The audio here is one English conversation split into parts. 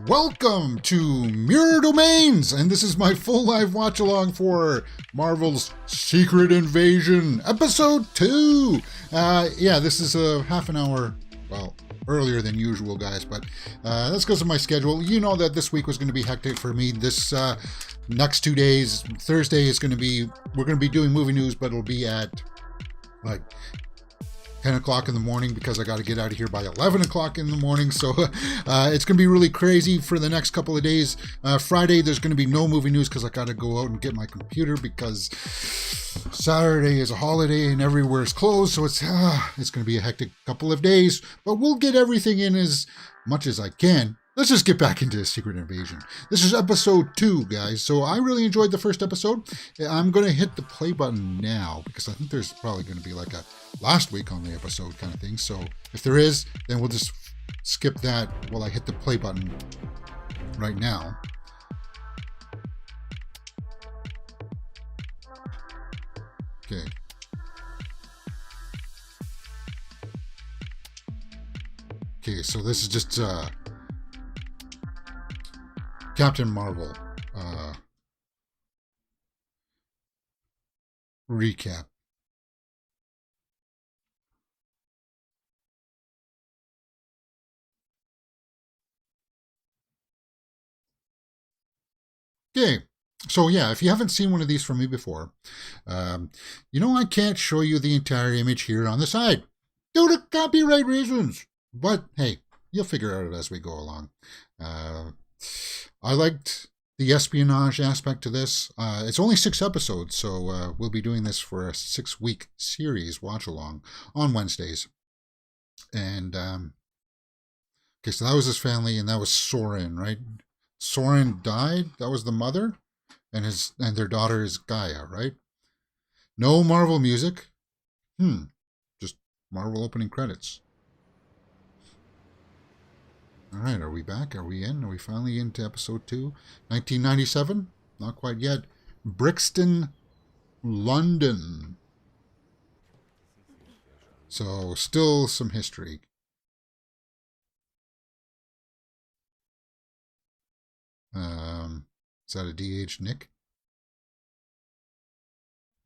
Welcome to Mirror Domains, and this is my full live watch along for Marvel's Secret Invasion, Episode 2. This is a half an hour, earlier than usual, guys, but that's because of my schedule. You know that this week was going to be hectic for me. This next 2 days, Thursday is going to be, we're going to be doing movie news, but it'll be at like 10 o'clock in the morning because I got to get out of here by 11 o'clock in the morning. So it's going to be really crazy for the next couple of days. Friday, there's going to be no movie news because I got to go out and get my computer because Saturday is a holiday and everywhere is closed. So it's going to be a hectic couple of days, but we'll get everything in as much as I can. Let's just get back into Secret Invasion. This is episode 2, guys. So I really enjoyed the first episode. I'm going to hit the play button now because I think there's probably going to be like a last week on the episode kind of thing. So if there is, then we'll just skip that while I hit the play button right now. Okay. Okay, so this is just Captain Marvel recap. Okay, so yeah, if you haven't seen one of these from me before, I can't show you the entire image here on the side due to copyright reasons. But hey, you'll figure it out as we go along. I liked the espionage aspect to this. It's only 6 episodes, so we'll be doing this for a 6-week series watch along on Wednesdays. And okay, so that was his family, and that was Soren, right? Soren died. That was the mother, and their daughter is Gaia, right? No Marvel music. Just Marvel opening credits. All right, are we back? Are we in? Are we finally into episode 2? 1997? Not quite yet. Brixton, London. So, still some history. Is that a DH Nick?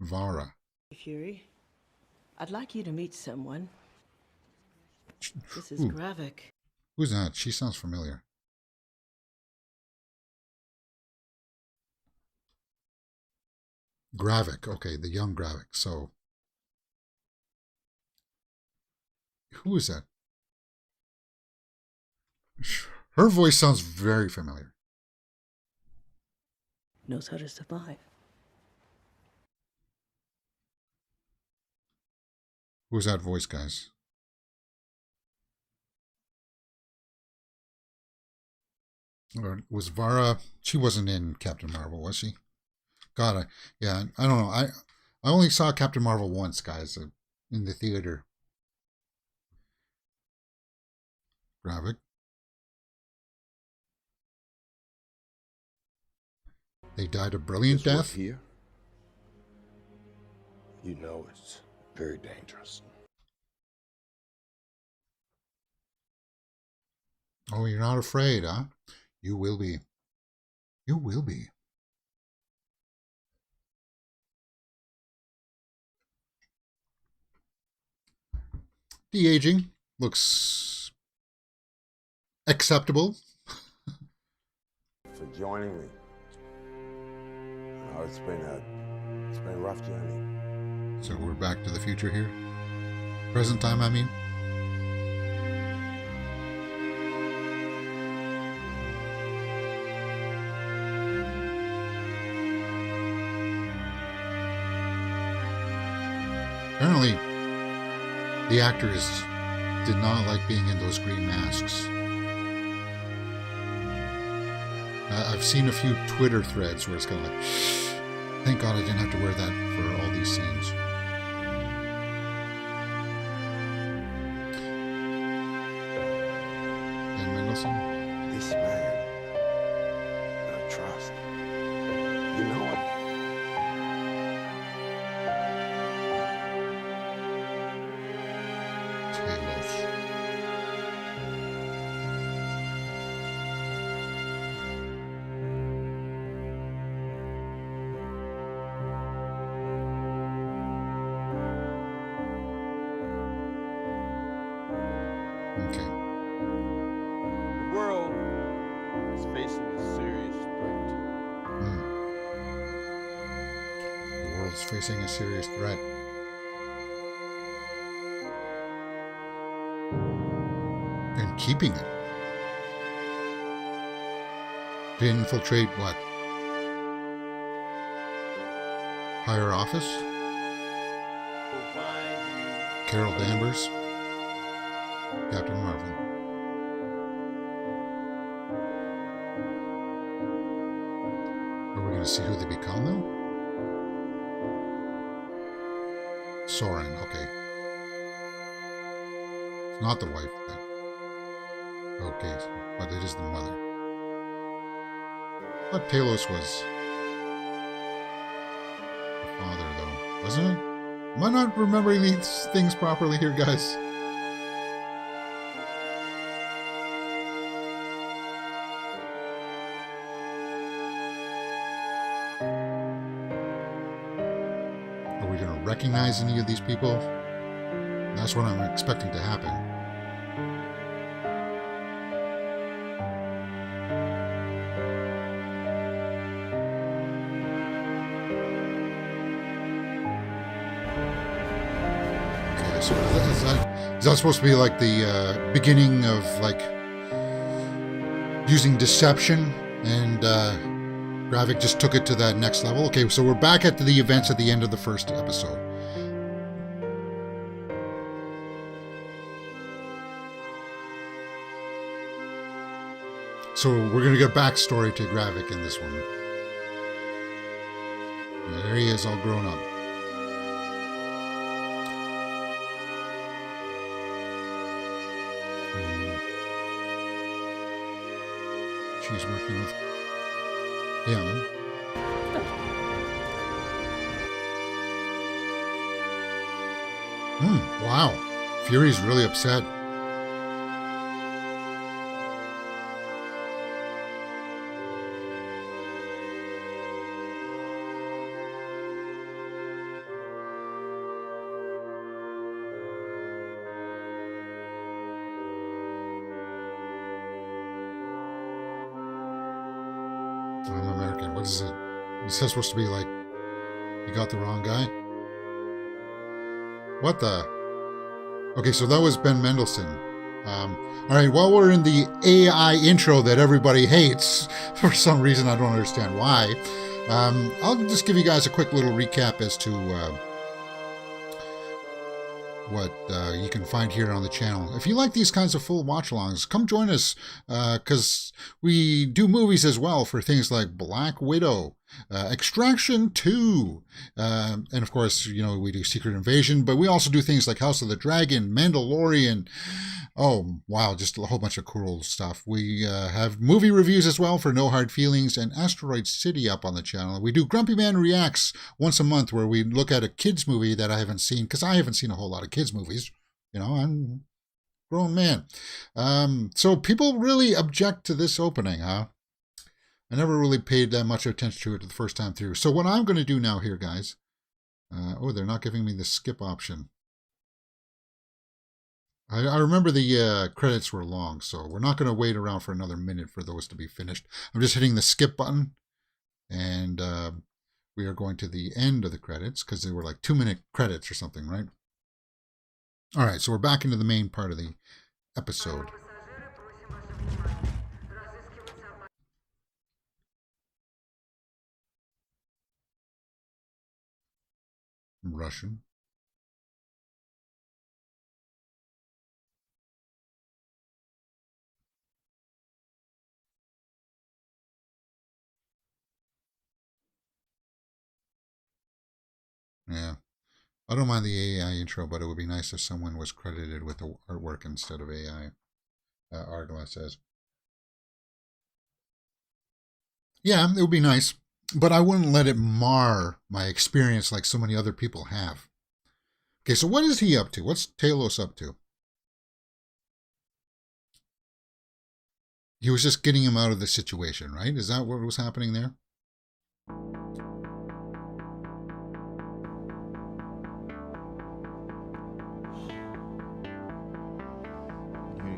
Vara. Fury, I'd like you to meet someone. This is Ooh. Gravik. Who's that? She sounds familiar. Gravik. Okay, the young Gravik. So, who is that? Her voice sounds very familiar. Knows how to survive. Who's that voice, guys? Or was Vara? She wasn't in Captain Marvel, was she? God, I don't know. I only saw Captain Marvel once, guys, in the theater. Gravik. They died a brilliant death. Here, you know it's very dangerous. Oh, you're not afraid, huh? You will be. You will be. The aging looks acceptable. For joining me. Oh, it's been a rough journey. So we're back to the future here. Present time, I mean. Apparently, the actors did not like being in those green masks. I've seen a few Twitter threads where it's kind of like, thank God I didn't have to wear that for all these scenes. And Mendelsohn? This man, I trust. You know it. Talos. Okay. The world is facing a serious threat. The world's facing a serious threat. And keeping it. To infiltrate what? Higher office? We'll find you. Carol Danvers? Captain Marvel. Are we going to see who they become, though? Soren, okay. It's not the wife, then. Okay, but it is the mother. I thought Talos was the father, though, wasn't it? Am I not remembering these things properly here, guys? Are we going to recognize any of these people? That's what I'm expecting to happen. Okay, so is that supposed to be like the beginning of like using deception, and Gravik just took it to that next level? Okay, so we're back at the events at the end of the first episode. So we're going to get backstory to Gravik in this one. Yeah, there he is, all grown up. She's working with him. Wow. Fury's really upset. I'm American. What is it? Is that supposed to be like, you got the wrong guy? What the? Okay, so that was Ben Mendelsohn. All right, while we're in the AI intro that everybody hates, for some reason I don't understand why, I'll just give you guys a quick little recap as to what you can find here on the channel. If you like these kinds of full watch-alongs, come join us, because we do movies as well for things like Black Widow, Extraction 2, and of course, you know, we do Secret Invasion, but we also do things like House of the Dragon, Mandalorian. Oh, wow, just a whole bunch of cool stuff. We have movie reviews as well for No Hard Feelings and Asteroid City up on the channel. We do Grumpy Man Reacts once a month, where we look at a kids movie that I haven't seen, because I haven't seen a whole lot of kids movies. You know, I'm a grown man. So people really object to this opening, huh? I never really paid that much attention to it the first time through. So what I'm going to do now here, guys... oh, they're not giving me the skip option. I remember the credits were long, so we're not going to wait around for another minute for those to be finished. I'm just hitting the skip button, and we are going to the end of the credits, because they were like 2-minute credits or something, right? All right, so we're back into the main part of the episode. Russian. Yeah. I don't mind the AI intro, but it would be nice if someone was credited with the artwork instead of AI. Argla says. Yeah, it would be nice, but I wouldn't let it mar my experience like so many other people have. Okay, so what is he up to? What's Talos up to? He was just getting him out of the situation, right? Is that what was happening there? You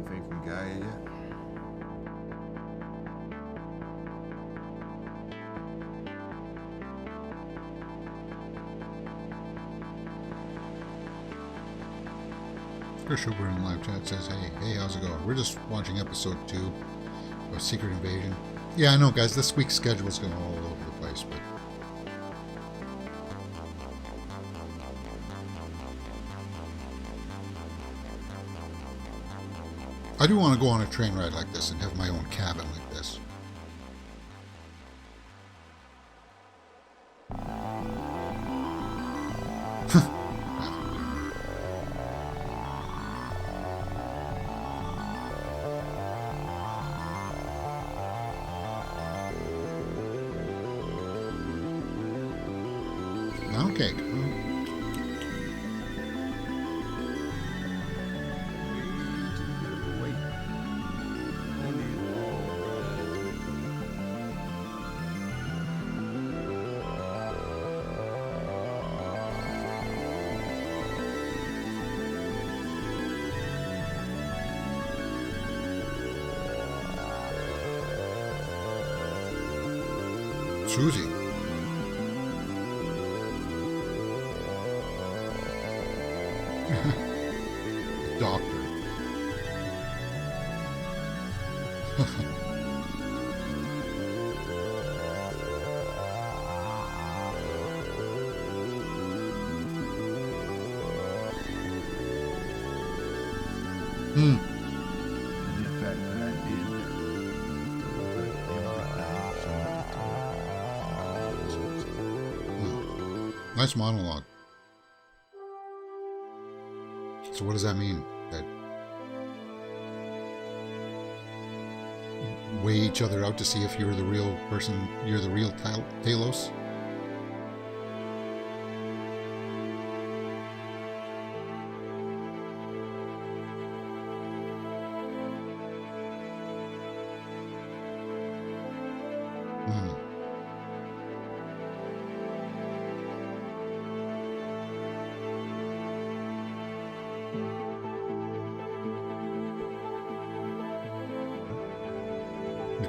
Chris Hooper in the live chat says, hey, how's it going? We're just watching episode 2 of Secret Invasion. Yeah, I know, guys, this week's schedule is going all over the place, but... I do want to go on a train ride like this and have my own cabin like this. Okay. Susie. Doctor. Nice monologue. So what does that mean? That weigh each other out to see if you're the real person, you're the real Talos?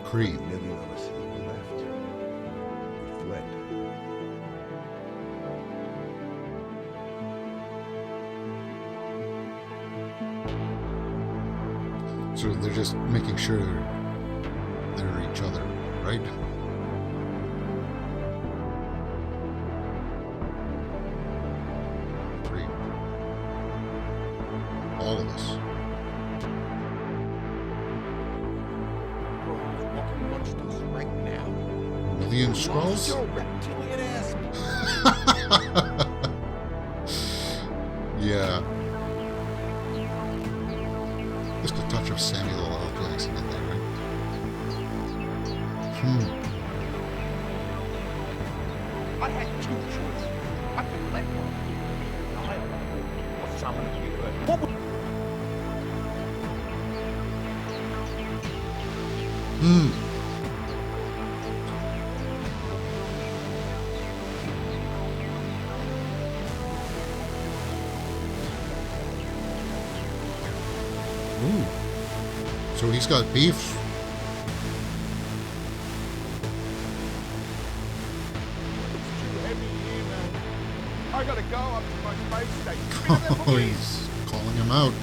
Creed. Many of us left. We fled. So they're just making sure they're each other, right? Creed. All of us. Right now. Million Skrulls? Your reptilian ass. Yeah. Just a touch of Samuel L. Jackson in there, right? I had two choices. I could let one die or summon you. What would... Ooh. So he's got beef. I gotta go up to my space station. Oh, he's calling him out.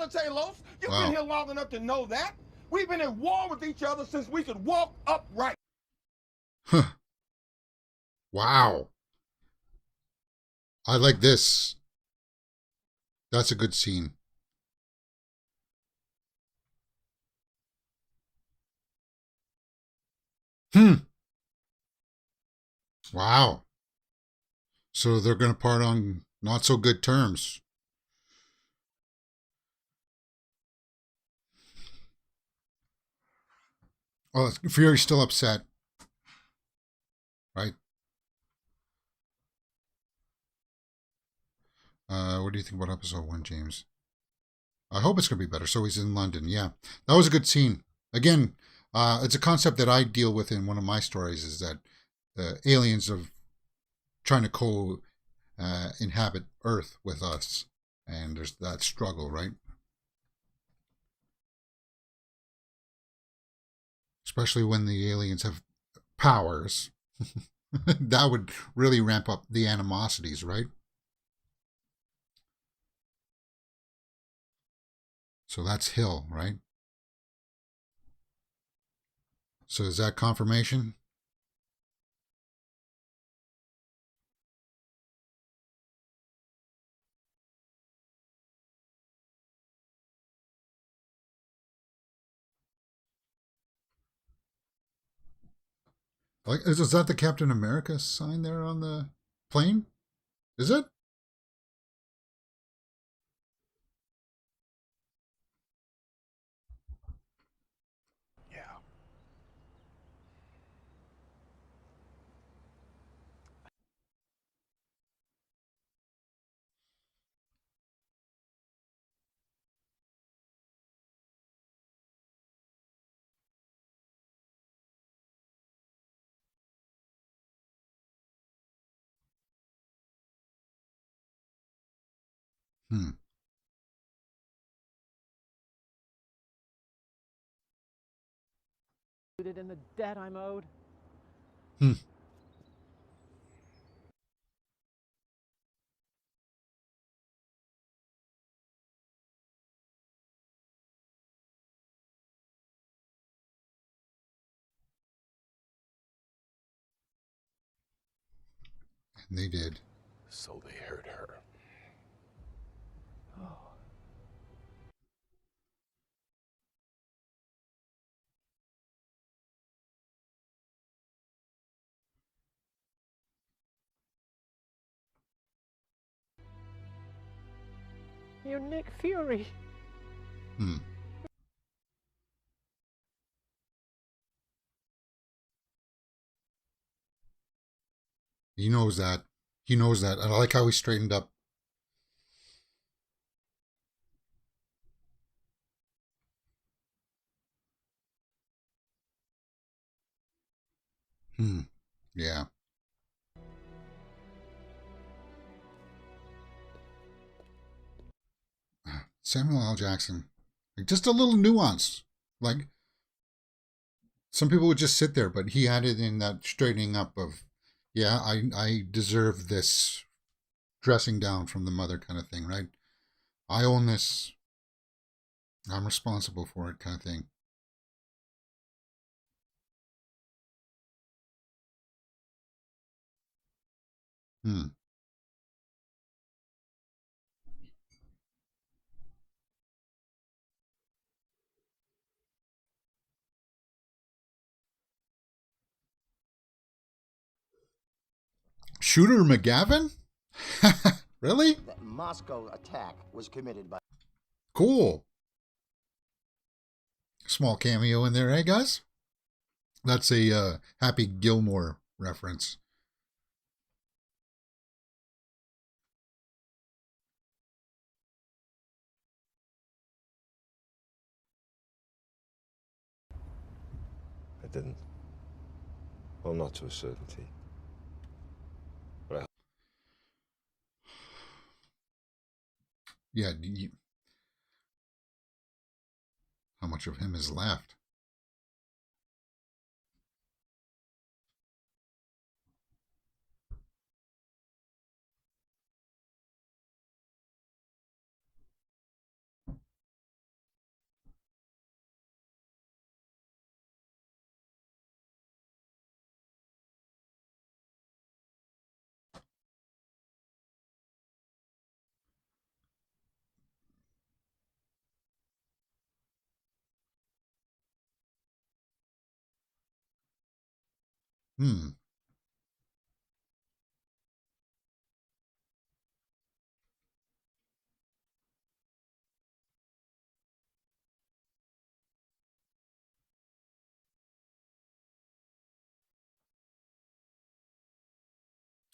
Talos, you've Wow. been here long enough to know that. We've been at war with each other since we could walk upright. Huh. Wow. I like this. That's a good scene. Wow. So they're going to part on not so good terms. Oh, Fury's still upset. Right? What do you think about episode 1, James? I hope it's going to be better. So he's in London. Yeah. That was a good scene. Again, it's a concept that I deal with in one of my stories, is that the aliens of trying to inhabit Earth with us. And there's that struggle, right? Especially when the aliens have powers. That would really ramp up the animosities, right? So that's Hill, right? So is that confirmation? Like, is that the Captain America sign there on the plane? Is it? Yeah. Hmm. In the debt I'm owed. Hmm. And they did. So they heard her. You're Nick Fury. Hmm. He knows that. He knows that. I like how he straightened up. Hmm. Yeah. Samuel L. Jackson. Like, just a little nuance. Like, some people would just sit there, but he had it in that straightening up of, yeah, I deserve this dressing down from the mother kind of thing, right? I own this. I'm responsible for it kind of thing. Hmm. Shooter McGavin? Really? The Moscow attack was committed by Cool. Small cameo in there, eh, guys? That's a Happy Gilmore reference. I didn't. Well, not to a certainty. But Yeah, how much of him is left? Hmm.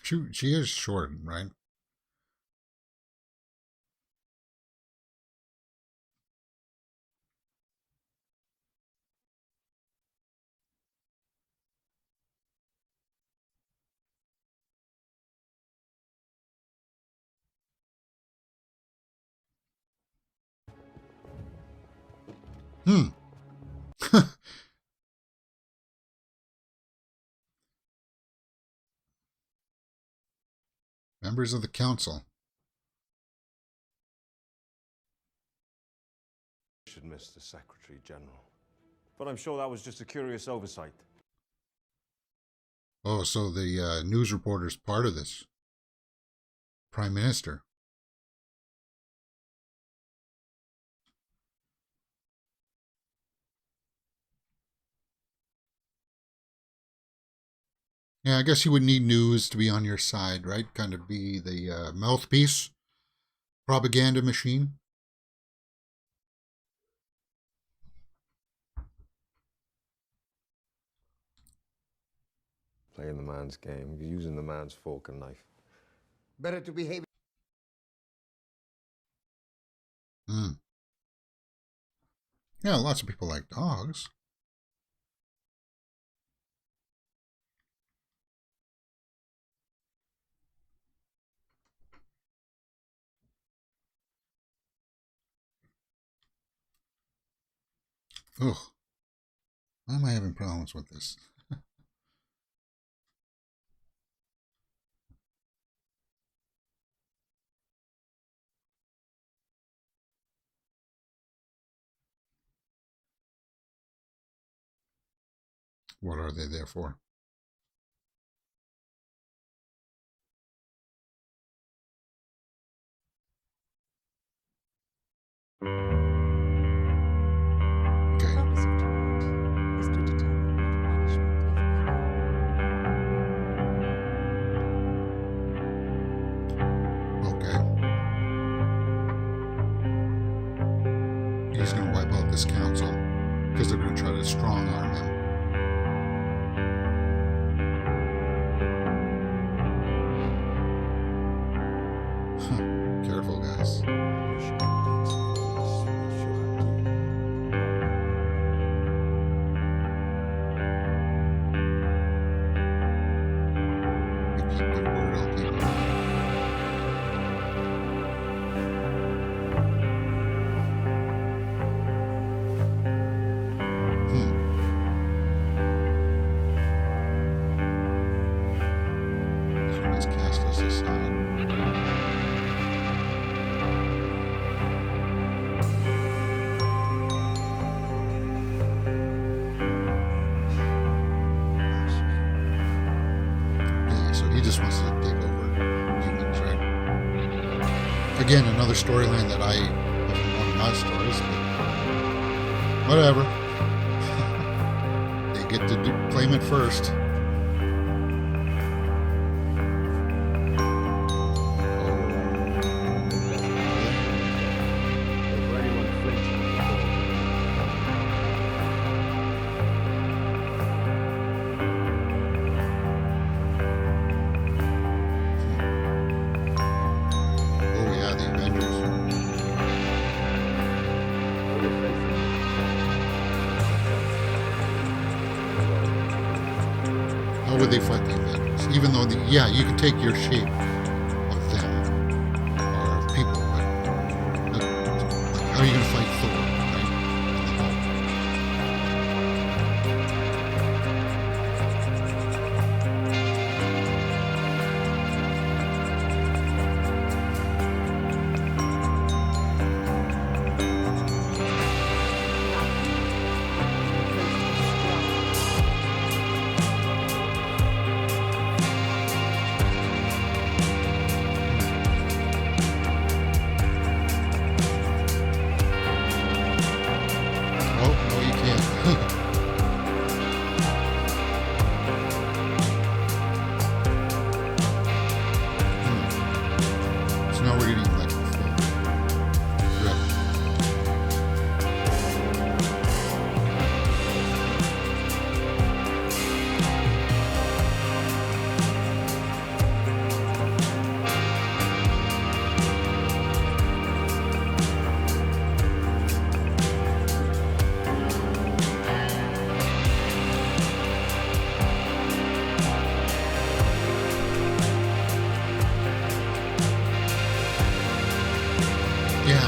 She is short, right? Hmm. Members of the council. Should miss the Secretary General. But I'm sure that was just a curious oversight. Oh, so the news reporter's part of this. Prime Minister. Yeah, I guess you would need news to be on your side, right? Kind of be the mouthpiece, propaganda machine. Playing the man's game, using the man's fork and knife. Better to behave. Hmm. Yeah, lots of people like dogs. Ugh. Why am I having problems with this? What are they there for? The Okay. purpose of tort is to determine what punishment, Okay. He's going to wipe out this council because they're going to try to strong arm him. Careful, guys. You keep your word, I'll keep mine. Humans cast us aside. Yeah, so he just wants to take over humans, right? Again, another storyline that I wasn't one of my stories, but whatever. They get to claim it first. Oh yeah, the Avengers. How would they fight the Avengers? Even though, yeah, you can take your shape of them or of people, but like, how are you going to fight Thor, right? And the Hulk? Oh, no, you can't. So now we're getting like the full rip. Yeah.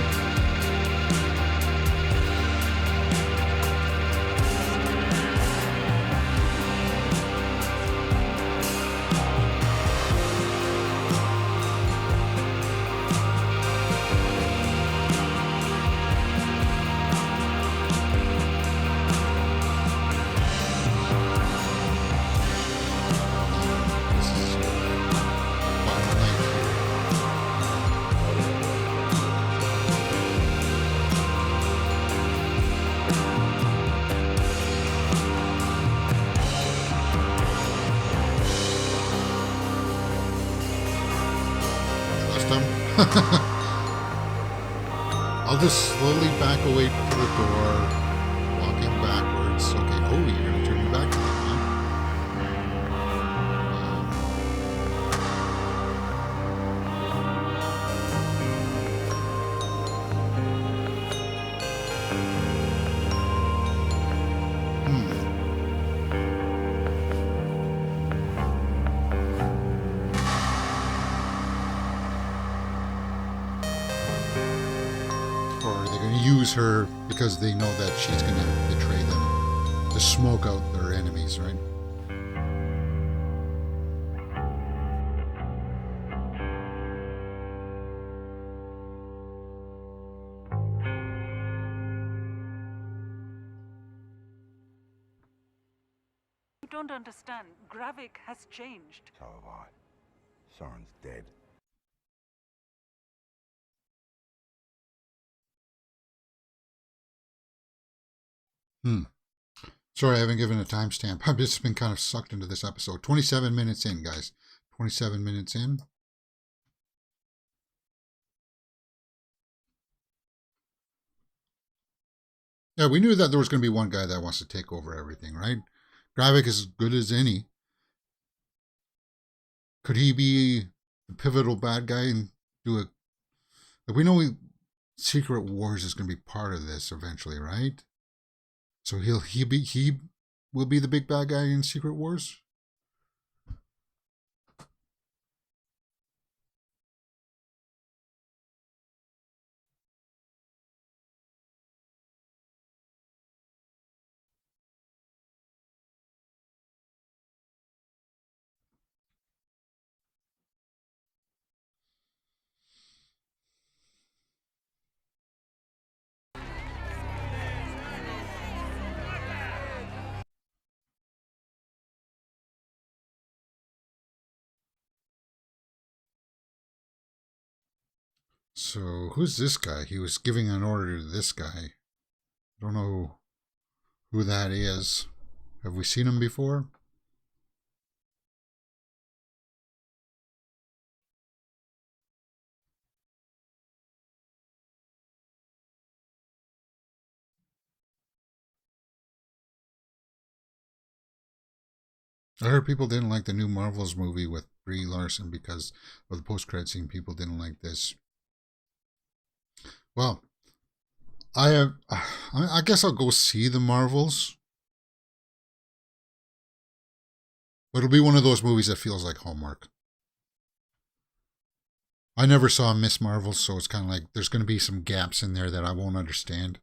system. I'll just slowly back away to the door, walking backwards. Okay, oh, you're gonna turn me back to that, huh? Or are they going to use her because they know that she's going to betray them to smoke out their enemies, right? You don't understand. Gravik has changed. So have I. Soren's dead. Sorry, I haven't given a timestamp. I've just been kind of sucked into this episode. 27 minutes in, guys. 27 minutes in. Yeah, we knew that there was going to be one guy that wants to take over everything, right? Gravik is as good as any. Could he be the pivotal bad guy and do it? We know Secret Wars is going to be part of this eventually, right? So he will be the big bad guy in Secret Wars? So who's this guy? He was giving an order to this guy. Don't know who that is. Have we seen him before? I heard people didn't like the new Marvels movie with Brie Larson because of the post-credit scene. People didn't like this. Well, I guess I'll go see the Marvels. But it'll be one of those movies that feels like homework. I never saw Miss Marvel, so it's kind of like there's going to be some gaps in there that I won't understand.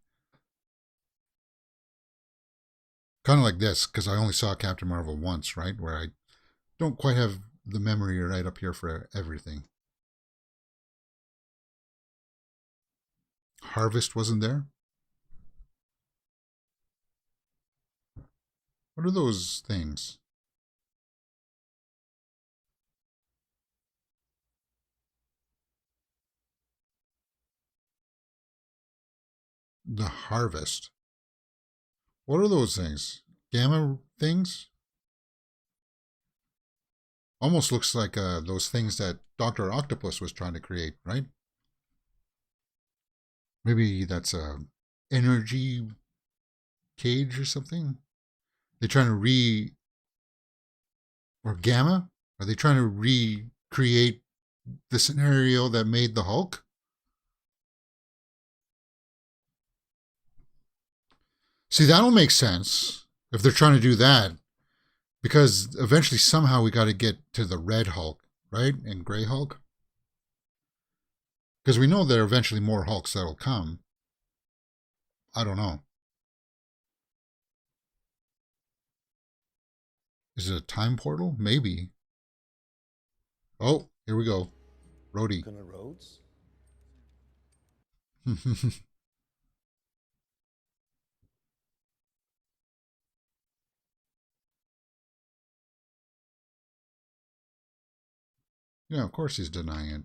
Kind of like this, because I only saw Captain Marvel once, right? Where I don't quite have the memory right up here for everything. Harvest wasn't there? What are those things? The Harvest. What are those things? Gamma things? Almost looks like those things that Dr. Octopus was trying to create, right? Maybe that's a energy cage or something? They're trying to or Gamma? Are they trying to recreate the scenario that made the Hulk? See, that'll make sense if they're trying to do that, because eventually somehow we got to get to the Red Hulk, right? And Gray Hulk. Because we know there are eventually more Hulks that'll come. I don't know. Is it a time portal? Maybe. Oh, here we go. Rhodey. Gonna Rhodes? Yeah, of course he's denying it.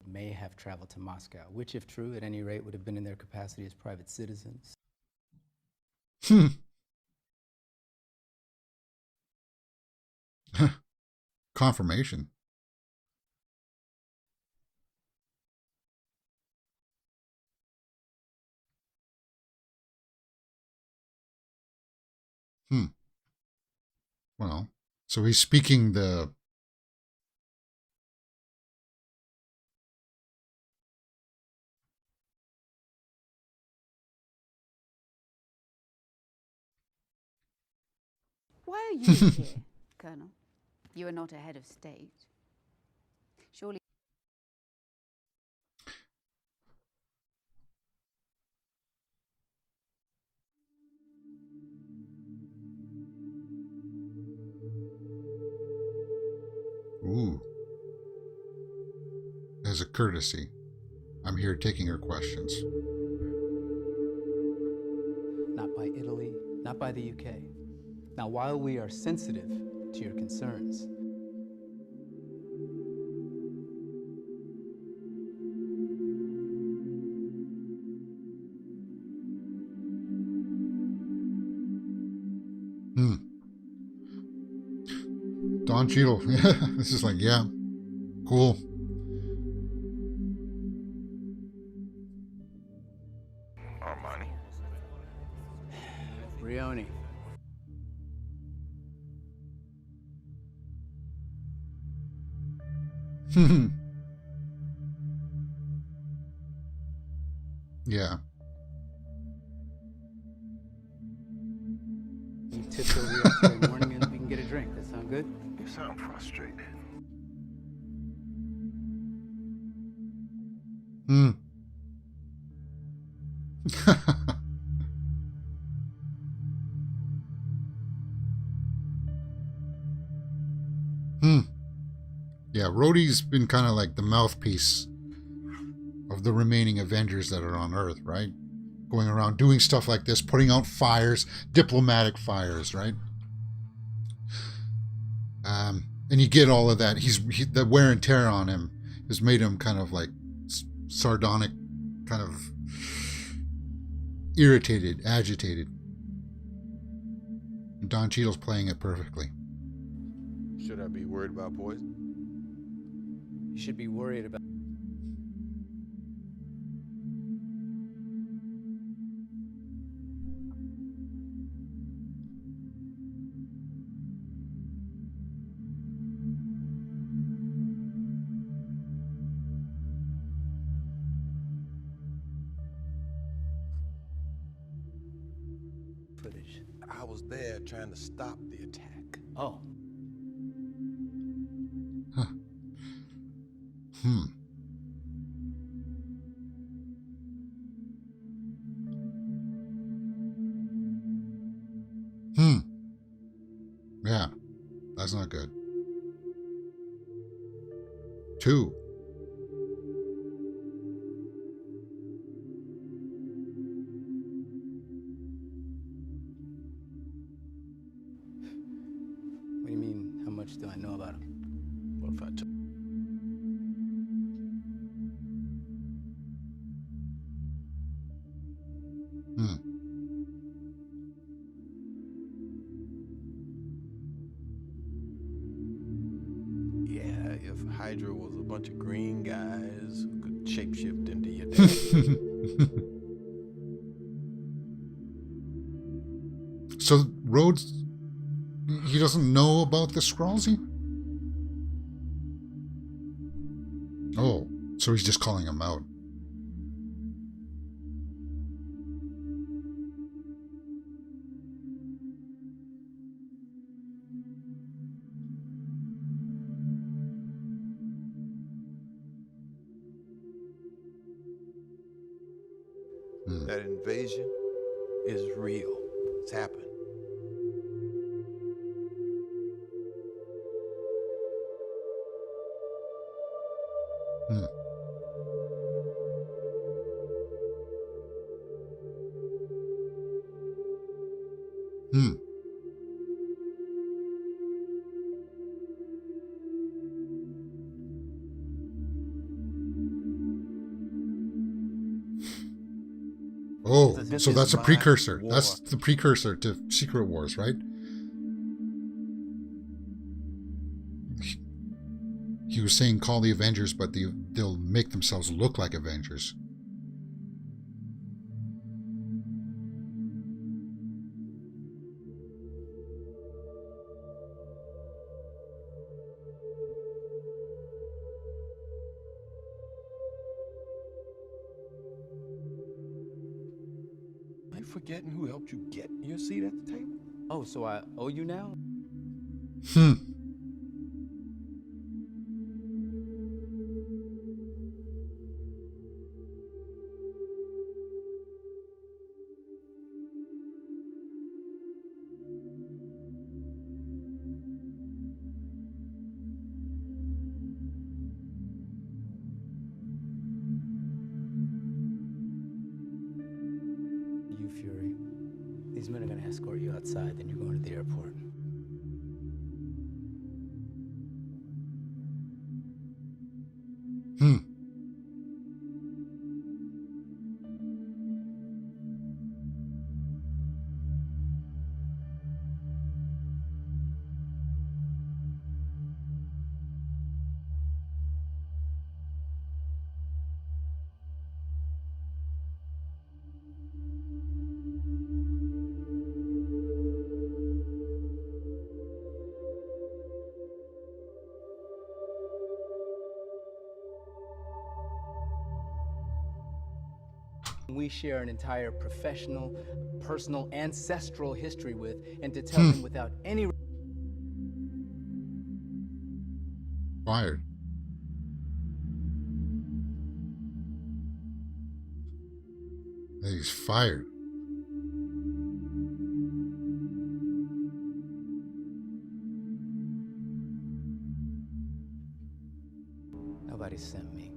May have traveled to Moscow, which, if true, at any rate, would have been in their capacity as private citizens. confirmation. Well, so he's speaking the... Why are you here, Colonel? You are not a head of state. Surely. Ooh. As a courtesy, I'm here taking her questions. Not by Italy, not by the UK. Now, while we are sensitive to your concerns, Don Cheadle. This is like, yeah, cool. Armani. Brioni. Yeah. You tipped over yesterday morning and we can get a drink. That sound good? You sound frustrated. Yeah, Rhodey's been kind of like the mouthpiece of the remaining Avengers that are on Earth, right? Going around doing stuff like this, putting out fires, diplomatic fires, right? And you get all of that. The wear and tear on him has made him kind of like sardonic, kind of irritated, agitated. And Don Cheadle's playing it perfectly. Should I be worried about poison? You should be worried about... footage. I was there trying to stop the attack. Oh. Yeah, that's not good. 2. What do you mean, how much do I know about him? What if I took... Yeah, if Hydra was a bunch of green guys who could shapeshift into your dad. So Rhodes, he doesn't know about the Skrullsy? Oh, so he's just calling him out. That invasion is real. It's happened. Oh, so that's a precursor. That's the precursor to Secret Wars, right? he was saying call the Avengers, but they'll make themselves look like Avengers. Am I forgetting who helped you get your seat at the table? Oh, so I owe you now? You, Fury. These men are gonna escort you outside, then you're going to the airport. We share an entire professional, personal, ancestral history with, and to tell him without any... Fired. He's fired. Nobody sent me.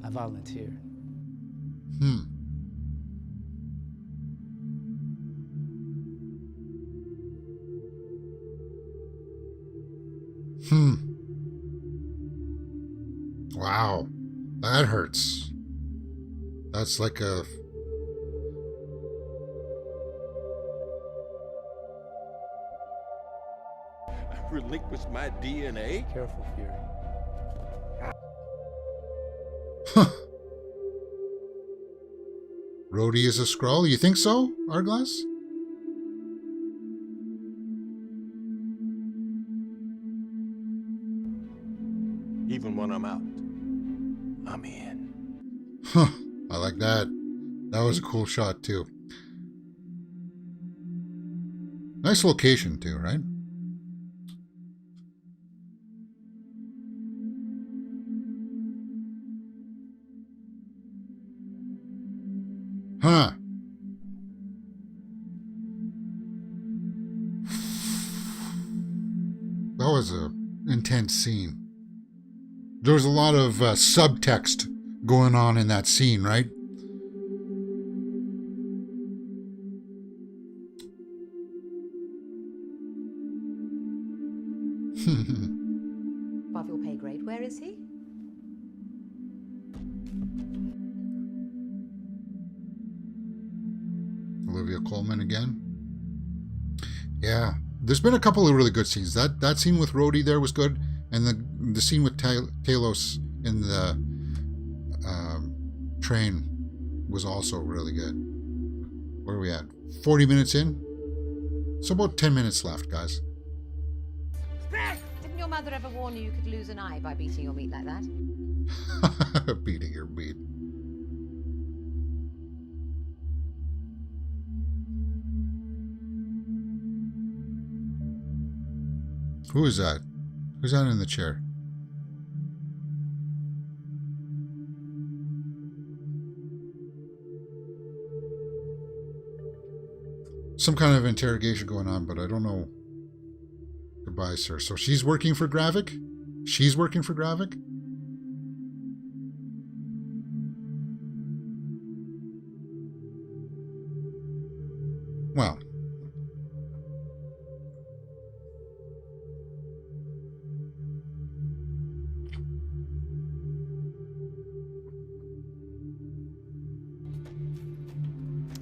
I volunteered. Wow. That hurts. That's like a... I relinquished my DNA? Careful, Fury. Rhodey is a Skrull? You think so, Arglass? Even when I'm out, I'm in. Huh. I like that. That was a cool shot, too. Nice location, too, right? Huh. That was an intense scene. There was a lot of subtext going on in that scene, right? Above your pay grade. Where is he? Olivia Colman again. Yeah, there's been a couple of really good scenes. That scene with Rhodey there was good, and the scene with Talos in the train was also really good. Where are we at? 40 minutes in? So about 10 minutes left, guys. Didn't your mother ever warn you could lose an eye by beating your meat like that? Beating your meat. Who is that? Who's that in the chair? Some kind of interrogation going on, but I don't know. Goodbye, sir. So she's working for Gravik? She's working for Gravik? Well.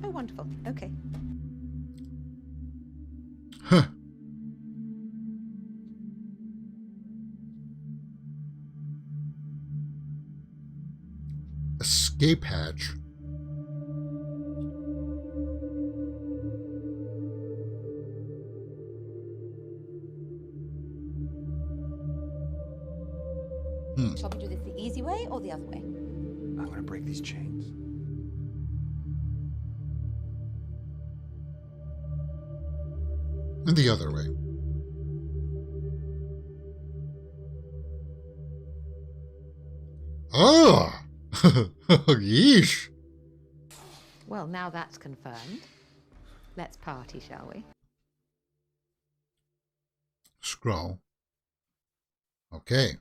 Oh, wonderful. Okay. Huh. escape hatch. Shall we do this the easy way or the other way? I'm gonna break these chains. And the other way. Oh! Yeesh! Well, now that's confirmed. Let's party, shall we? Scroll. Okay.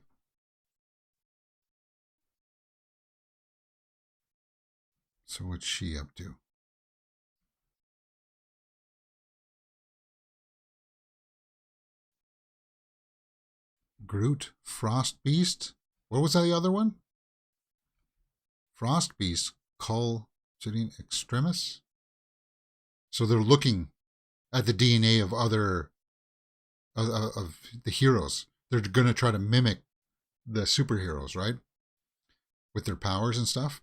So what's she up to? Groot, Frost Beast. What was that the other one? Frost Beast, Cull Sitting Extremis. So they're looking at the DNA of other of the heroes. They're going to try to mimic the superheroes, right? With their powers and stuff.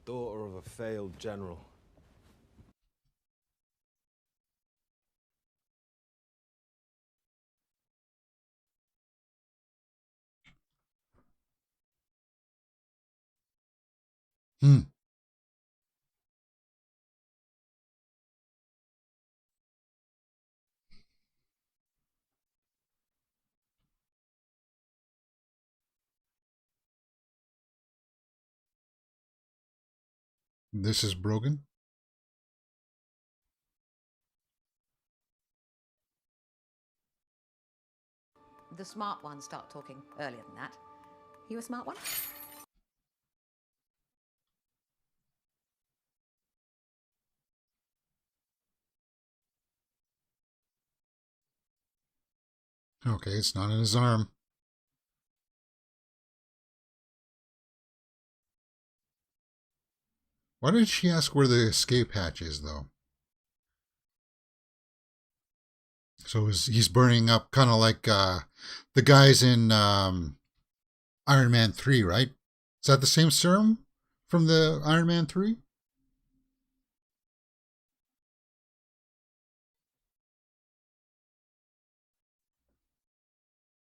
Daughter of a failed general. This is Brogan. The smart ones start talking earlier than that. You a smart one? Okay, it's not in his arm. Why did she ask where the escape hatch is, though? So he's burning up kind of like the guys in Iron Man 3, right? Is that the same serum from the Iron Man 3?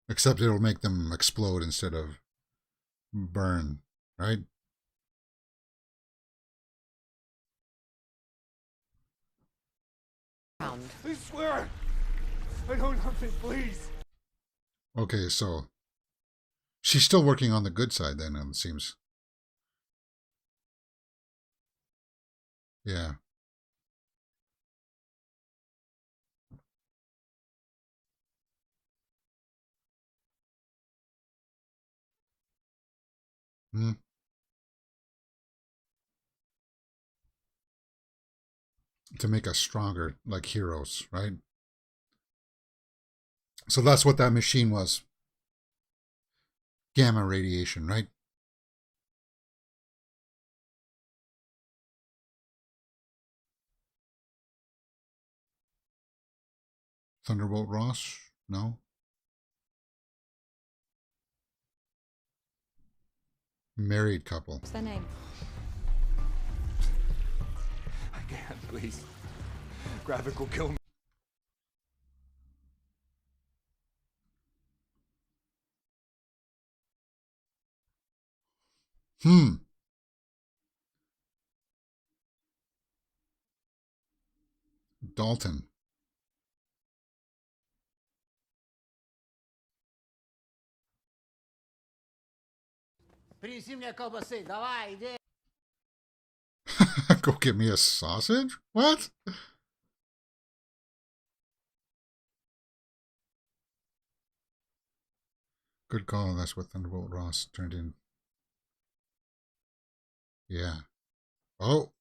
Except it'll make them explode instead of burn, right? I swear! I know nothing, please! Okay, so she's still working on the good side then, it seems. Yeah. To make us stronger, like heroes, right? So that's what that machine was. Gamma radiation, right? Thunderbolt Ross? No. Married couple. What's their name? I can't, please. Gravik will kill me. Dalton. Go get me a sausage? What? Good call. That's what Thunderbolt Ross turned in. Yeah. Oh.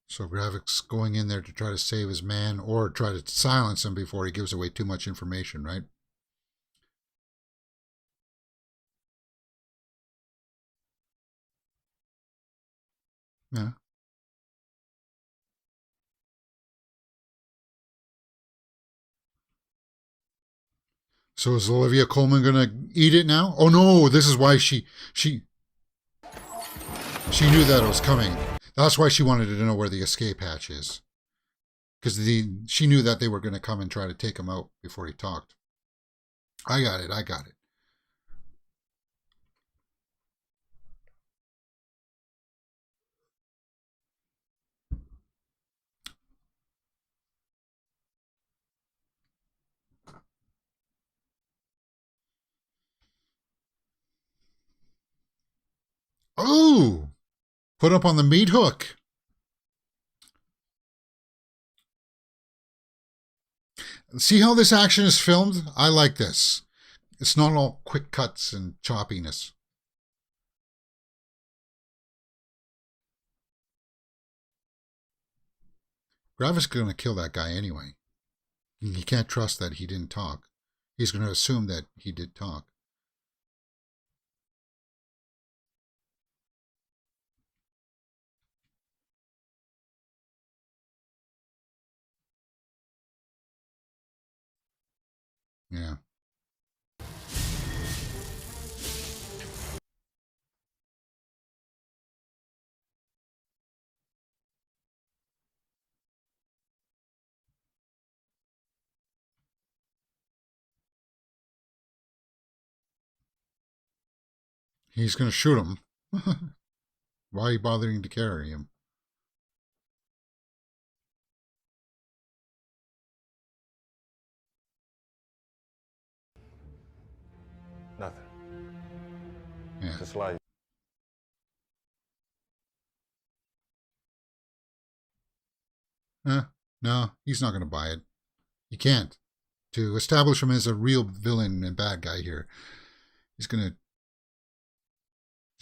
So Gravik's going in there to try to save his man or try to silence him before he gives away too much information, right? Yeah. So is Olivia Colman gonna eat it now? Oh no, this is why she knew that it was coming. That's why she wanted to know where the escape hatch is. Because she knew that they were gonna come and try to take him out before he talked. I got it. Oh! Put up on the meat hook. See how this action is filmed? I like this. It's not all quick cuts and choppiness. Gravis is going to kill that guy anyway. He can't trust that he didn't talk. He's going to assume that he did talk. Yeah. He's going to shoot him. Why are you bothering to carry him? Nothing. Yeah. Just like. No, he's not going to buy it. He can't. To establish him as a real villain and bad guy here, he's got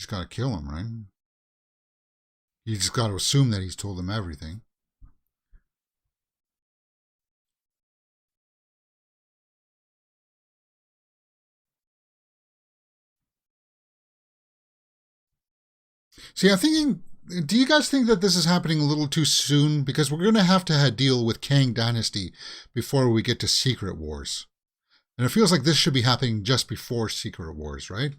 to kill him, right? You just got to assume that he's told them everything. See, I'm thinking, do you guys think that this is happening a little too soon? Because we're going to have deal with Kang Dynasty before we get to Secret Wars. And it feels like this should be happening just before Secret Wars, right?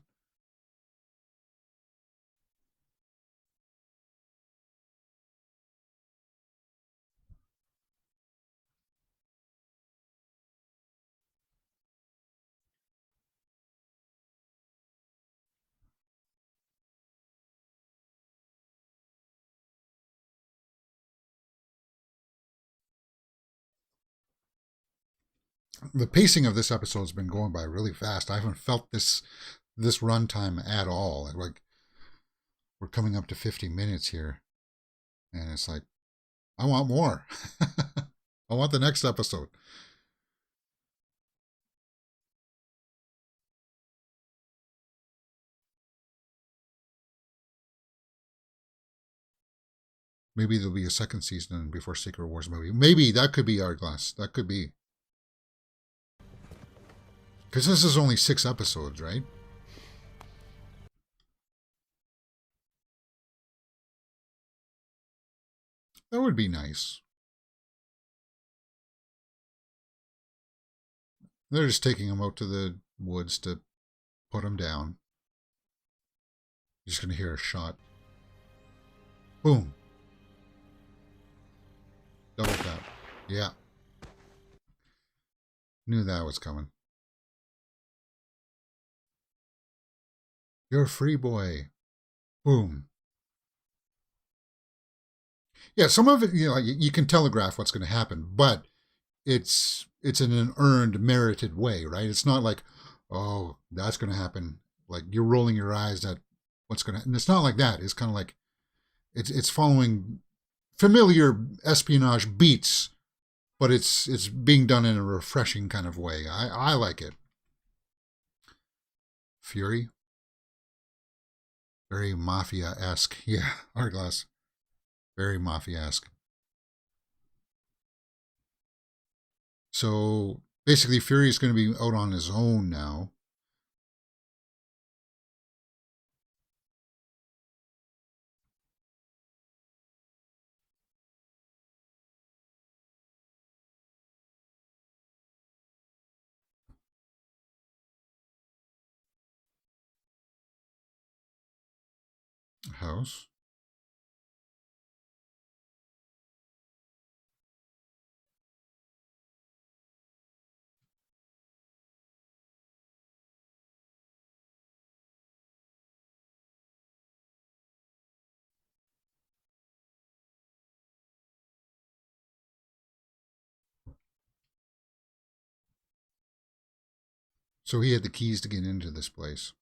The pacing of this episode has been going by really fast. I haven't felt this runtime at all. Like, we're coming up to 50 minutes here, and it's like, I want more. I want the next episode. Maybe there'll be a second season before Secret Wars movie. Maybe that could be Hourglass. That could be. Because this is only 6 episodes, right? That would be nice. They're just taking him out to the woods to put him down. You're just going to hear a shot. Boom. Double tap. Yeah. Knew that was coming. You're a free boy. Boom. Yeah, some of it, you can telegraph what's going to happen, but it's in an earned, merited way, right? It's not like, oh, that's going to happen. Like, you're rolling your eyes at what's going to, and it's not like that. It's kind of like, it's following familiar espionage beats, but it's being done in a refreshing kind of way. I like it. Fury. Very mafia-esque. Yeah, Hourglass. Very mafia-esque. So basically, Fury is going to be out on his own now. House. So he had the keys to get into this place.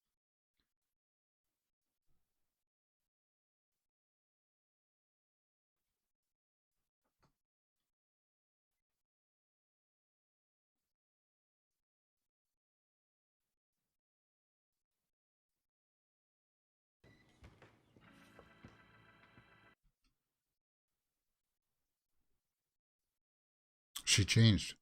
She changed.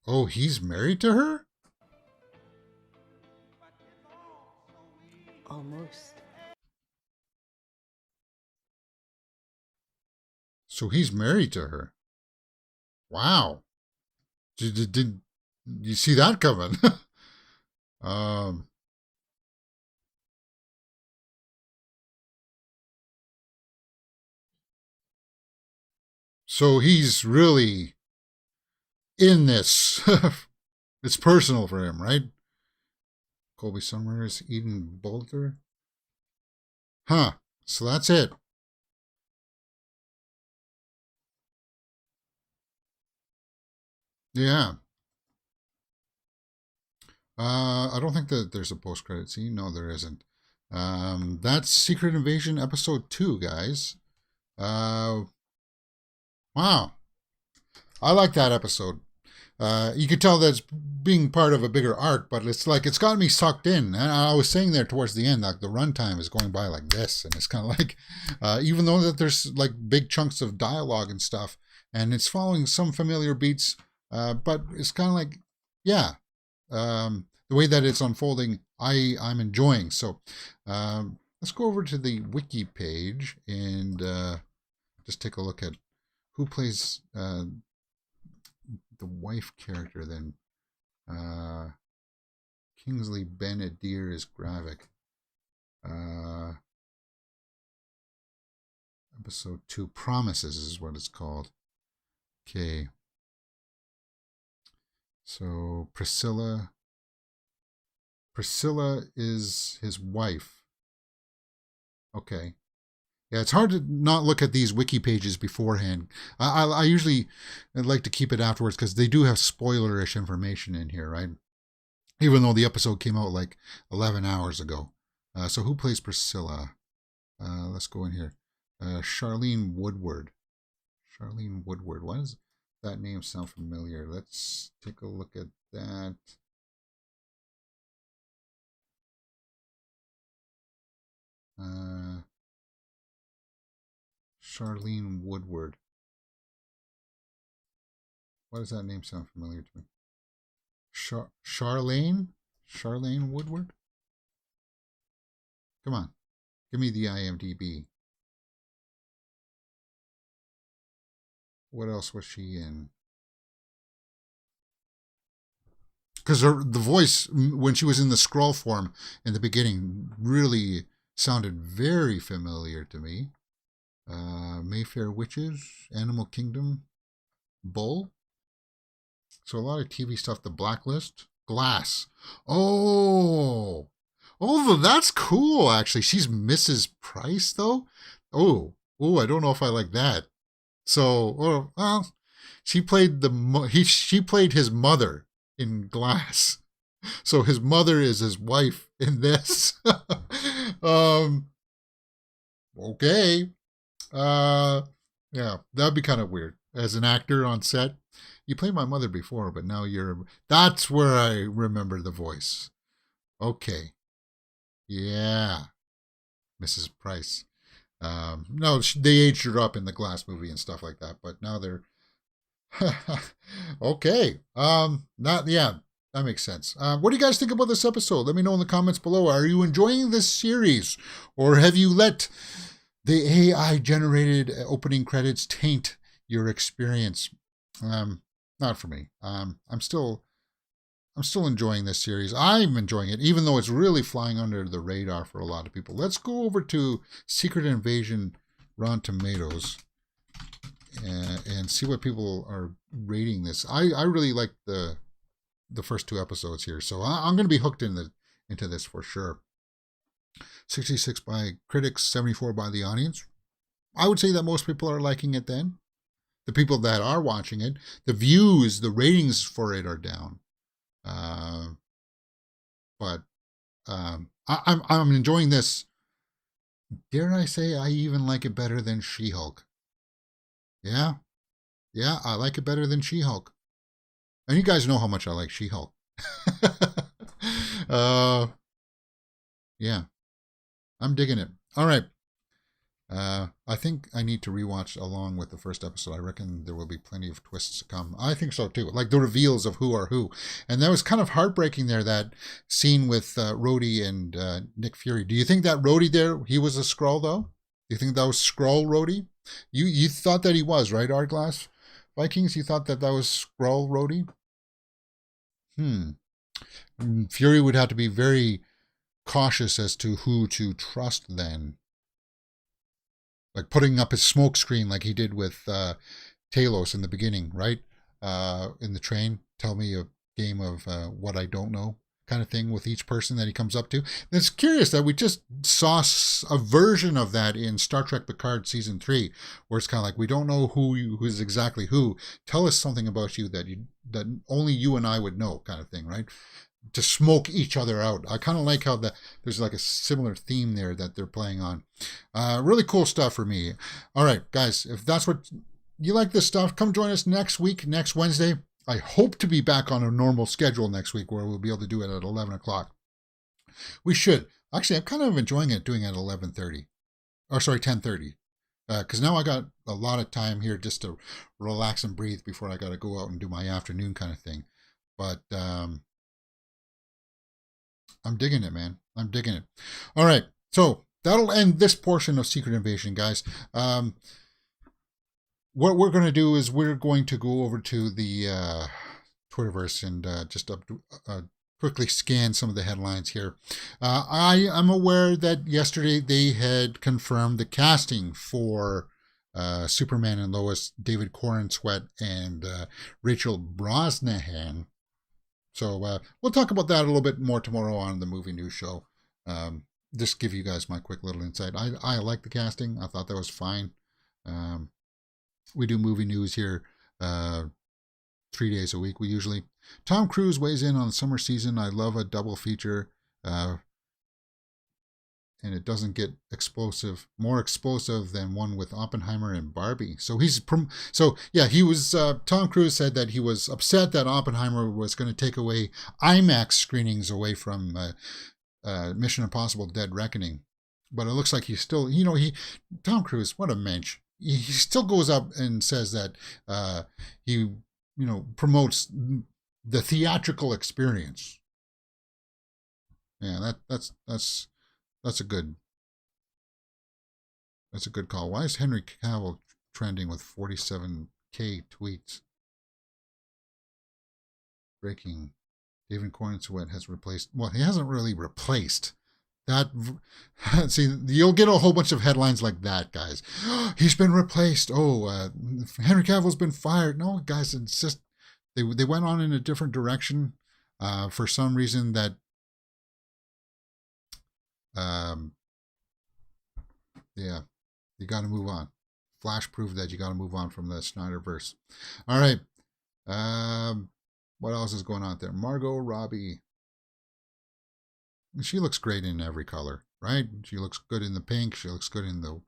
Oh, he's married to her? Almost. So he's married to her. Wow. Did you see that coming? um, so he's really in this. It's personal for him, right? Colby Summers, Eden Boulter. Huh. So that's it. Yeah. I don't think that there's a post-credit scene. No, there isn't. That's Secret Invasion episode 2, guys. Wow. I like that episode. You could tell that's being part of a bigger arc, but it's like it's got me sucked in. And I was saying there towards the end, like the runtime is going by like this, and it's kind of like, even though that there's like big chunks of dialogue and stuff, and it's following some familiar beats, but it's kind of like, yeah, the way that it's unfolding, I'm enjoying. So let's go over to the wiki page and just take a look at who plays the wife character then. Kingsley Ben-Adir is Gravik. Episode 2, Promises is what it's called. Okay. So Priscilla is his wife. Okay. Yeah, it's hard to not look at these wiki pages beforehand. I usually like to keep it afterwards because they do have spoilerish information in here, right? Even though the episode came out like 11 hours ago. So who plays Priscilla? Let's go in here. Charlene Woodward. Charlene Woodward. Why does that name sound familiar? Let's take a look at that. Charlene Woodward. Why does that name sound familiar to me? Charlene Woodward? Come on. Give me the IMDb. What else was she in? Because the voice, when she was in the scroll form in the beginning, really sounded very familiar to me. Mayfair Witches, Animal Kingdom, Bull. So a lot of TV stuff. The Blacklist, Glass. Oh, that's cool. Actually, she's Mrs. Price though. Oh, I don't know if I like that. So, well, she played she played his mother in Glass. So his mother is his wife in this. Okay. Yeah, that'd be kind of weird. As an actor on set, you played my mother before, but now that's where I remember the voice. Okay. Yeah. Mrs. Price. No, they aged her up in the Glass movie and stuff like that, but now they're okay. That makes sense. What do you guys think about this episode? Let me know in the comments below. Are you enjoying this series? Or have you let the AI-generated opening credits taint your experience? Not for me. I'm still enjoying this series. I'm enjoying it, even though it's really flying under the radar for a lot of people. Let's go over to Secret Invasion Rotten Tomatoes and see what people are rating this. I really like the first 2 episodes here, so I'm going to be hooked into this for sure. 66 by critics, 74 by the audience. I would say that most people are liking it then. The people that are watching it, the views, the ratings for it are down. But I'm enjoying this. Dare I say I even like it better than She-Hulk. Yeah, I like it better than She-Hulk. And you guys know how much I like She-Hulk. Yeah, I'm digging it. All right. I think I need to rewatch along with the first episode. I reckon there will be plenty of twists to come. I think so too. Like the reveals of who are who. And that was kind of heartbreaking there, that scene with Rhodey and Nick Fury. Do you think that Rhodey there, he was a Skrull though? Do you think that was Skrull Rhodey? You thought that he was, right, Artglass Vikings? You thought that was Skrull Rhodey? Fury would have to be very cautious as to who to trust then. Like putting up his smoke screen like he did with Talos in the beginning, right? In the train, tell me a game of what I don't know kind of thing with each person that he comes up to. And it's curious that we just saw a version of that in Star Trek Picard Season 3, where it's kind of like, we don't know who is exactly who. Tell us something about you that only you and I would know kind of thing, right? To smoke each other out. I kind of like how there's like a similar theme there that they're playing on. Really cool stuff for me. All right, guys, if that's what you like this stuff, come join us next week, next Wednesday. I hope to be back on a normal schedule next week where we'll be able to do it at 11 o'clock. We should. Actually, I'm kind of enjoying it doing it at 11:30. Or sorry, 10:30. Because now I got a lot of time here just to relax and breathe before I got to go out and do my afternoon kind of thing. But I'm digging it, man. I'm digging it. All right. So that'll end this portion of Secret Invasion, guys. What we're going to do is we're going to go over to the Twitterverse and just quickly scan some of the headlines here. I am aware that yesterday they had confirmed the casting for Superman and Lois, David Corenswet and Rachel Brosnahan. So we'll talk about that a little bit more tomorrow on the Movie News Show. Just give you guys my quick little insight. I like the casting. I thought that was fine. We do movie news here 3 days a week. We usually. Tom Cruise weighs in on the summer season. I love a double feature. And it doesn't get more explosive than one with Oppenheimer and Barbie. So he was, Tom Cruise said that he was upset that Oppenheimer was going to take away IMAX screenings away from Mission Impossible Dead Reckoning. But it looks like he's still, Tom Cruise, what a mensch. He still goes up and says that he, promotes the theatrical experience. Yeah, that's a good call. Why is Henry Cavill trending with 47K tweets? Breaking. David Corenswet has replaced. Well, he hasn't really replaced. That, see, you'll get a whole bunch of headlines like that, guys. He's been replaced. Henry Cavill's been fired. No, guys, it's just they went on in a different direction for some reason that yeah, you got to move on. Flash proved that you got to move on from the Snyderverse. All right. What else is going on there? Margot Robbie. She looks great in every color, right? She looks good in the pink. She looks good in the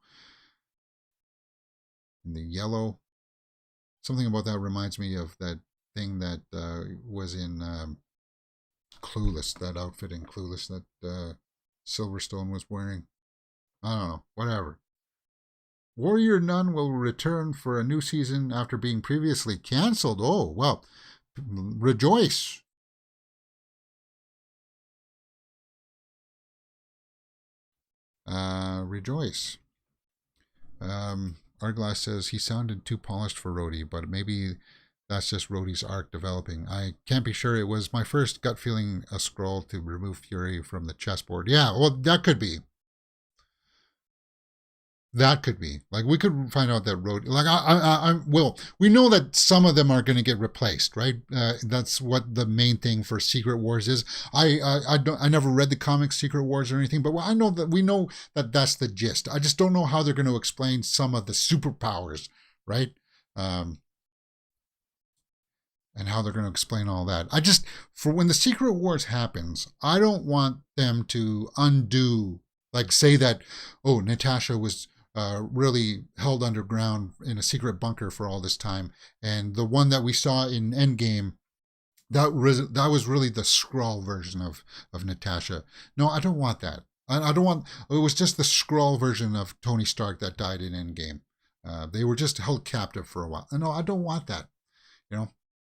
yellow. Something about that reminds me of that thing that was in Clueless, that outfit in Clueless that Silverstone was wearing. I don't know, whatever. Warrior Nun will return for a new season after being previously canceled. Oh, well, rejoice. Rejoice. Arglass says he sounded too polished for Rhodey, but maybe that's just Rhodey's arc developing. I can't be sure. It was my first gut feeling a scroll to remove Fury from the chessboard. Yeah, well, that could be. That could be. Like, we could find out that Rhodey, like, well, we know that some of them are going to get replaced, right? That's what the main thing for Secret Wars is. I never read the comics Secret Wars or anything, but I know that we know that that's the gist. I just don't know how they're going to explain some of the superpowers, right? And how they're going to explain all that. For when the Secret Wars happens, I don't want them to undo, like, say that, oh, Natasha was really held underground in a secret bunker for all this time, and the one that we saw in Endgame, that was really the Skrull version of Natasha. No, I don't want that. I don't want. It was just the Skrull version of Tony Stark that died in Endgame. They were just held captive for a while. No, I don't want that. You know,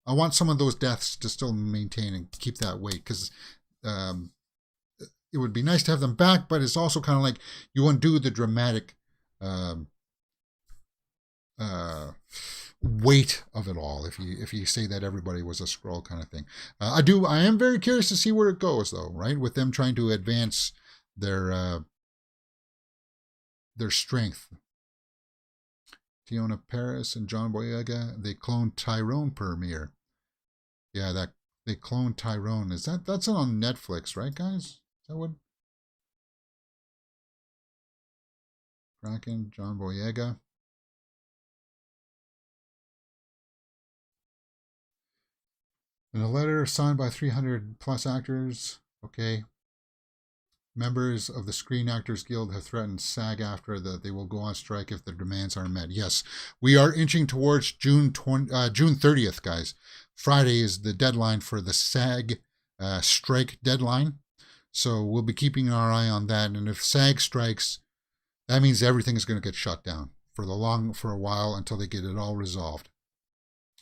I want some of those deaths to still maintain and keep that weight, because it would be nice to have them back, but it's also kind of like you undo the dramatic weight of it all if you say that everybody was a Skrull kind of thing. I am very curious to see where it goes, though, right? With them trying to advance their strength. Fiona Paris and John Boyega, they cloned Tyrone Premiere. Yeah, that they cloned Tyrone. That's on Netflix, right, guys? Is that what? Kraken, John Boyega. In a letter signed by 300 plus actors, okay, members of the Screen Actors Guild have threatened SAG-AFTRA that they will go on strike if their demands aren't met. Yes, we are inching towards June 30th, guys. Friday is the deadline for the SAG strike deadline. So we'll be keeping our eye on that. And if SAG strikes, that means everything is going to get shut down for a while until they get it all resolved.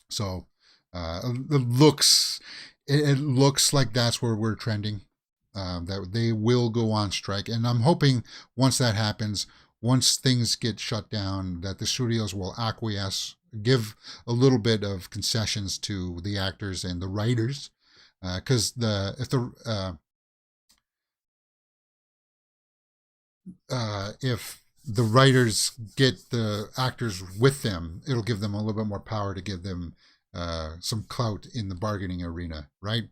So it looks like that's where we're trending. That they will go on strike, and I'm hoping once that happens, once things get shut down, that the studios will acquiesce, give a little bit of concessions to the actors and the writers, because if the writers get the actors with them, it'll give them a little bit more power to give them some clout in the bargaining arena, right?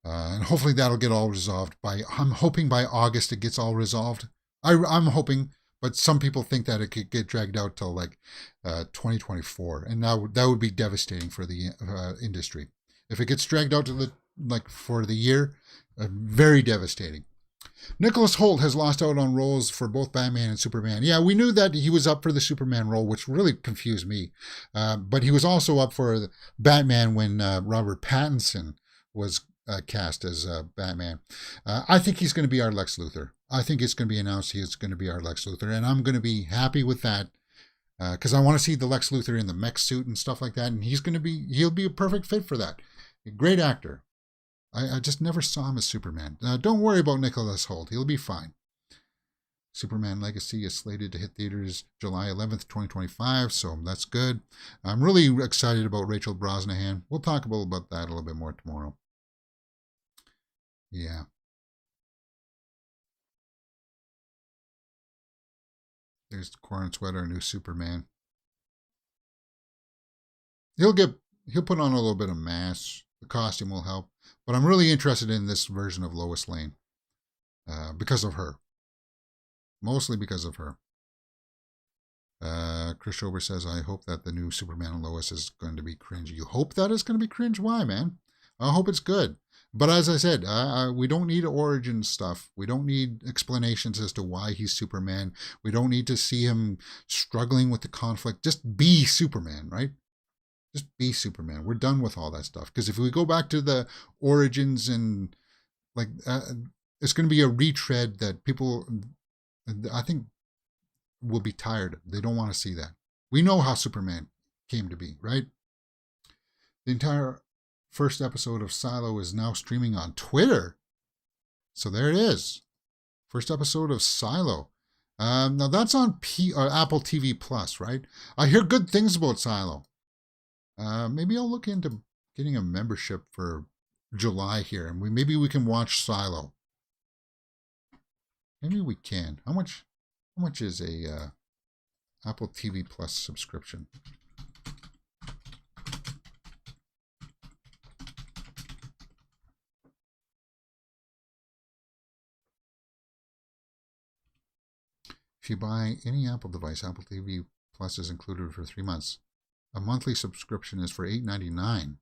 And hopefully that'll get all resolved I'm hoping by August it gets all resolved. I'm hoping, but some people think that it could get dragged out till like 2024, and now that would be devastating for the industry. If it gets dragged out to for the year, very devastating. Nicholas Hoult has lost out on roles for both Batman and Superman. Yeah, we knew that he was up for the Superman role, which really confused me. But he was also up for Batman when Robert Pattinson was cast as Batman. I think he's going to be our Lex Luthor. I think it's going to be announced he's going to be our Lex Luthor, and I'm going to be happy with that because I want to see the Lex Luthor in the mech suit and stuff like that, and he'll be a perfect fit for that. A great actor. I just never saw him as Superman. Don't worry about Nicholas Hoult. He'll be fine. Superman Legacy is slated to hit theaters July 11th, 2025, so that's good. I'm really excited about Rachel Brosnahan. We'll talk about that a little bit more tomorrow. Yeah. There's Corin Sweater, new Superman. He'll put on a little bit of mass. The costume will help. But I'm really interested in this version of Lois Lane because of her. Mostly because of her. Chris Schober says, I hope that the new Superman and Lois is going to be cringe. You hope that it's going to be cringe? Why, man? I hope it's good. But as I said, we don't need origin stuff. We don't need explanations as to why he's Superman. We don't need to see him struggling with the conflict. Just be Superman, right? Just be Superman. We're done with all that stuff. Because if we go back to the origins and it's going to be a retread that people, I think, will be tired. They don't want to see that. We know how Superman came to be, right? The entire first episode of Silo is now streaming on Twitter. So there it is. First episode of Silo. Now that's on Apple TV Plus, right? I hear good things about Silo. Maybe I'll look into getting a membership for July here, and maybe we can watch Silo. Maybe we can. How much is a Apple TV Plus subscription? If you buy any Apple device, Apple TV Plus is included for 3 months. A monthly subscription is for $8.99.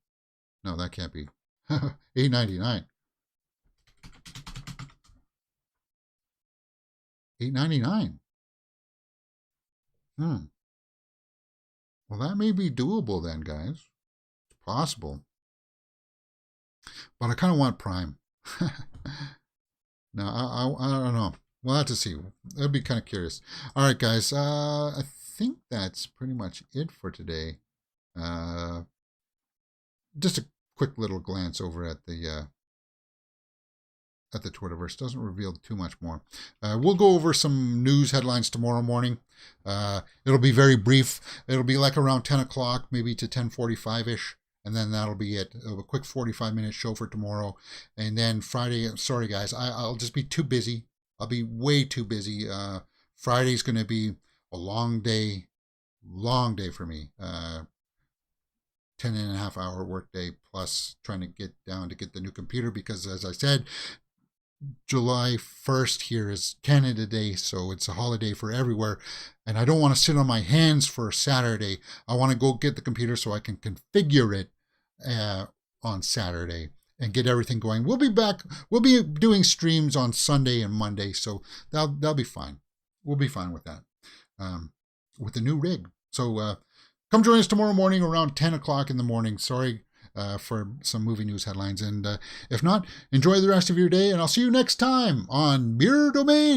No, that can't be. $8.99. $8.99. Well, that may be doable then, guys. It's possible. But I kind of want Prime. Now, I don't know. We'll have to see. I'd be kind of curious. All right, guys. I think that's pretty much it for today. Just a quick little glance over at the Twitterverse. Doesn't reveal too much more. We'll go over some news headlines tomorrow morning. It'll be very brief. It'll be like around 10 o'clock, maybe to 10:45-ish. And then that'll be it. A quick 45-minute show for tomorrow. And then Friday, sorry guys, I'll just be too busy. I'll be way too busy. Friday's going to be a long day for me. 10.5-hour workday plus trying to get down to get the new computer because, as I said, July 1st here is Canada Day, so it's a holiday for everywhere. And I don't want to sit on my hands for Saturday. I want to go get the computer so I can configure it on Saturday and get everything going. We'll be back. We'll be doing streams on Sunday and Monday, so that'll be fine. We'll be fine with that, with the new rig. So come join us tomorrow morning around 10 o'clock in the morning. Sorry for some movie news headlines. And if not, enjoy the rest of your day, and I'll see you next time on Mirror Domain.